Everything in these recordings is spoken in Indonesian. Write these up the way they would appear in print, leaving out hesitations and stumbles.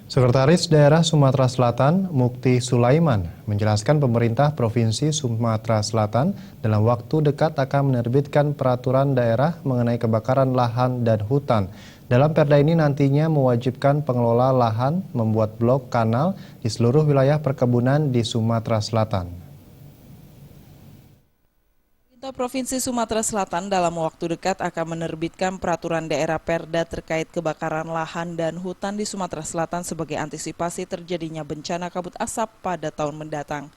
Sekretaris Daerah Sumatera Selatan, Mukti Sulaiman, menjelaskan pemerintah Provinsi Sumatera Selatan dalam waktu dekat akan menerbitkan peraturan daerah mengenai kebakaran lahan dan hutan. Dalam perda ini nantinya mewajibkan pengelola lahan membuat blok kanal di seluruh wilayah perkebunan di Sumatera Selatan. Provinsi Sumatera Selatan dalam waktu dekat akan menerbitkan peraturan daerah Perda terkait kebakaran lahan dan hutan di Sumatera Selatan sebagai antisipasi terjadinya bencana kabut asap pada tahun mendatang.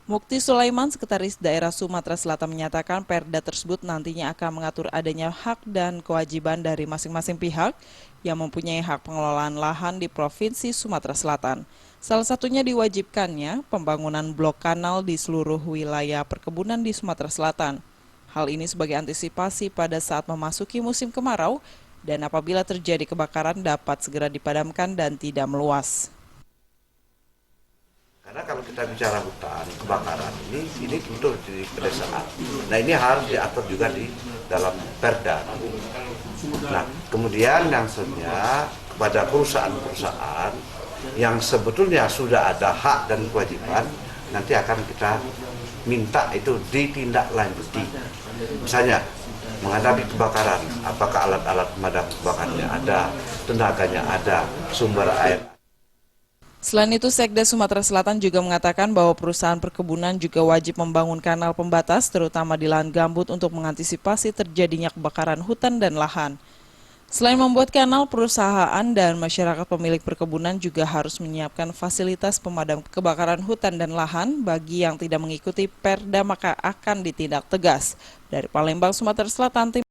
Mukti Sulaiman, Sekretaris Daerah Sumatera Selatan menyatakan perda tersebut nantinya akan mengatur adanya hak dan kewajiban dari masing-masing pihak yang mempunyai hak pengelolaan lahan di Provinsi Sumatera Selatan. Salah satunya diwajibkannya pembangunan blok kanal di seluruh wilayah perkebunan di Sumatera Selatan. Hal ini sebagai antisipasi pada saat memasuki musim kemarau dan apabila terjadi kebakaran dapat segera dipadamkan dan tidak meluas. Karena kalau kita bicara hutan, kebakaran, ini tentu di pedesaan. Nah ini harus diatur juga di dalam perda. Nah kemudian yang selanjutnya kepada perusahaan-perusahaan yang sebetulnya sudah ada hak dan kewajiban, nanti akan kita minta itu ditindaklanjuti. Misalnya menghadapi kebakaran, apakah alat-alat pemadam kebakarannya ada, tenaganya ada, sumber air. Selain itu, Sekda Sumatera Selatan juga mengatakan bahwa perusahaan perkebunan juga wajib membangun kanal pembatas, terutama di lahan gambut untuk mengantisipasi terjadinya kebakaran hutan dan lahan. Selain membuat kanal, perusahaan dan masyarakat pemilik perkebunan juga harus menyiapkan fasilitas pemadam kebakaran hutan dan lahan. Bagi yang tidak mengikuti perda maka akan ditindak tegas. Dari Palembang, Sumatera Selatan,